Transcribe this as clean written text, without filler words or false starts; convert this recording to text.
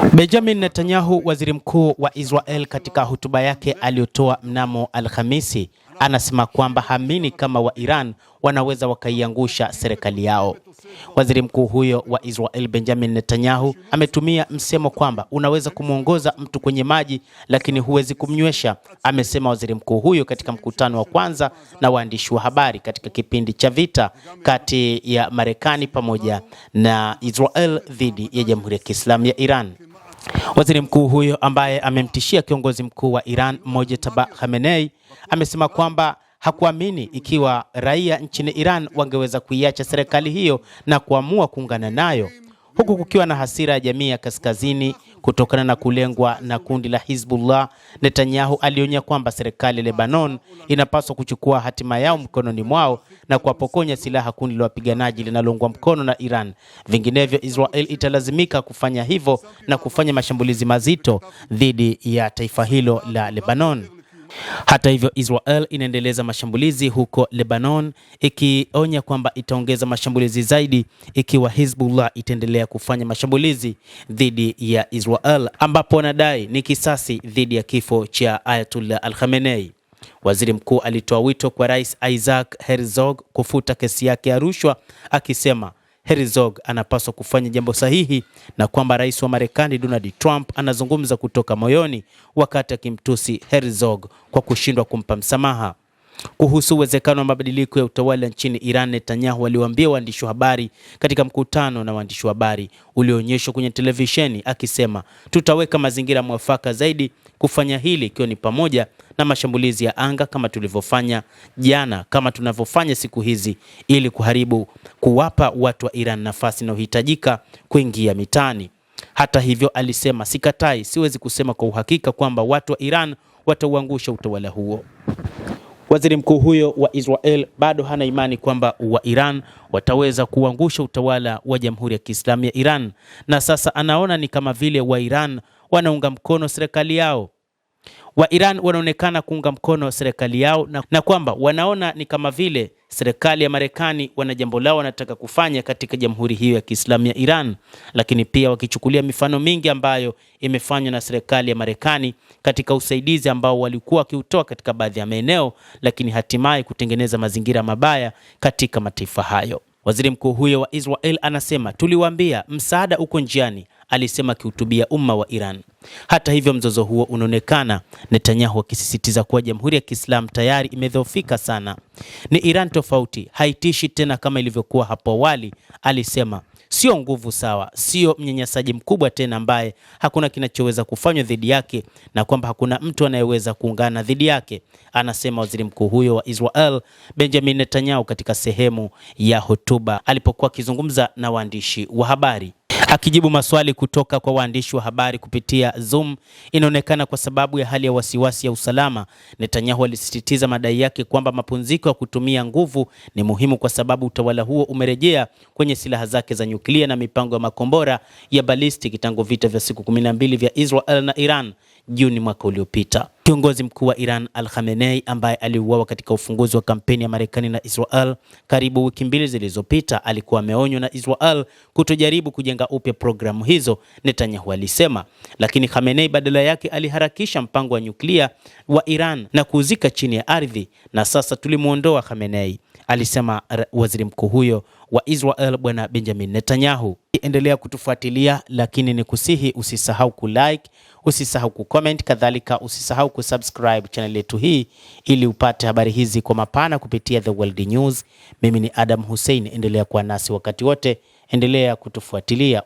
Benjamin Netanyahu, waziri mkuu wa Israel, katika hotuba yake aliyotoa mnamo Alhamisi, anasema kwamba haamini kama wa Iran wanaweza wakaiangusha serikali yao. Waziri mkuu huyo wa Israel Benjamin Netanyahu ametumia msemo kwamba unaweza kumuongoza mtu kwenye maji lakini huwezi kumnywesha. Amesema waziri mkuu huyo katika mkutano wa kwanza na waandishi wa habari katika kipindi cha vita kati ya Marekani pamoja na Israel dhidi ya Jamhuri ya Kiislamu ya Iran. Waziri mkuu huyo ambaye amemtishia kiongozi mkuu wa Iran Mojtaba Khamenei amesema kwamba hakuamini ikiwa raia nchini Iran wangeweza kuiacha serikali hiyo na kuamua kuungana nayo, huku kukiwa na hasira ya jamii ya kaskazini kutokana na kulengwa na kundi la Hizbullah. Netanyahu alionya kwamba serikali ya Lebanon inapaswa kuchukua hatima yao mkononi mwao na kuwapokonya silaha kundi la wapiganaji linaloungwa mkono na Iran. Vinginevyo Israel italazimika kufanya hivyo na kufanya mashambulizi mazito dhidi ya taifa hilo la Lebanon. Hata hivyo, Israel inaendeleza mashambulizi huko Lebanon, ikionya kwamba itaongeza mashambulizi zaidi ikiwa Hizbullah itaendelea kufanya mashambulizi dhidi ya Israel, ambapo wanadai ni kisasi dhidi ya kifo cha Ayatollah Al-Khamenei. Waziri mkuu alitoa wito kwa Rais Isaac Herzog kufuta kesi yake ya rushwa, akisema Herzog anapaswa kufanya jambo sahihi na kwamba rais wa Marekani Donald Trump anazungumza kutoka moyoni wakati akimtusi Herzog kwa kushindwa kumpa msamaha. Kuhusu uwezekano wa mabadiliko ya utawala nchini Iran, Netanyahu aliwaambia waandishi wa habari katika mkutano na waandishi wa habari ulioonyeshwa kwenye televisheni, akisema tutaweka mazingira mwafaka zaidi kufanya hili, ikiwa ni pamoja na mashambulizi ya anga kama tulivyofanya jana, kama tunavyofanya siku hizi, ili kuwapa watu wa Iran nafasi inayohitajika kuingia mitani. Hata hivyo, alisema sikatai, siwezi kusema kwa uhakika kwamba watu wa Iran watauangusha utawala huo. Waziri mkuu huyo wa Israel bado hana imani kwamba wa Iran wataweza kuangusha utawala wa Jamhuri ya Kiislamu ya Iran, na sasa anaona ni kama vile wa Iran wanaunga mkono serikali yao. Wa Iran wanaonekana kuunga mkono serikali yao na kwamba wanaona ni kama vile serikali ya Marekani wana jambo lao wanataka kufanya katika Jamhuri hiyo ya Kiislamu ya Iran, lakini pia wakichukulia mifano mingi ambayo imefanywa na serikali ya Marekani katika usaidizi ambao walikuwa wakiutoa katika baadhi ya maeneo, lakini hatimaye kutengeneza mazingira mabaya katika mataifa hayo. Waziri mkuu huyo wa Israel anasema tuliwaambia msaada uko njiani, alisema akihutubia umma wa Iran. Hata hivyo, mzozo huo unaonekana Netanyahu akisisitiza kuwa Jamhuri ya Kiislamu tayari imedhoofika sana. Ni Iran tofauti, haitishi tena kama ilivyokuwa hapo awali, alisema. Sio nguvu sawa, sio mnyanyasaji mkubwa tena ambaye hakuna kinachoweza kufanywa dhidi yake na kwamba hakuna mtu anayeweza kuungana dhidi yake, anasema waziri mkuu huyo wa Israel Benjamin Netanyahu katika sehemu ya hotuba alipokuwa akizungumza na waandishi wa habari. Akijibu maswali kutoka kwa waandishi wa habari kupitia Zoom, inaonekana kwa sababu ya hali ya wasiwasi ya usalama, Netanyahu alisisitiza madai yake kwamba mapumziko ya kutumia nguvu ni muhimu kwa sababu utawala huo umerejea kwenye silaha zake za nyuklia na mipango ya makombora ya ballistic tangu vita vya siku 12 vya Israel na Iran Juni mwaka uliopita. Kiongozi mkuu wa Iran Al-Khamenei ambaye aliuawa katika ufunguzi wa kampeni ya Marekani na Israel karibu wiki mbili zilizopita alikuwa ameonywa na Israel kutojaribu kujenga upya programu hizo, Netanyahu alisema, lakini Khamenei badala yake aliharakisha mpango wa nyuklia wa Iran na kuuzika chini ya ardhi, na sasa tulimuondoa Khamenei, alisema waziri mkuu huyo wa Israel bwana Benjamin Netanyahu. Endelea kutufuatilia, lakini ni kusihi usisahau kulike, usisahau kucomment, kadhalika usisahau kusubscribe channel yetu hii ili upate habari hizi kwa mapana kupitia The World News. Mimi ni Adam Hussein, endelea kuwa nasi wakati wote, endelea kutufuatilia.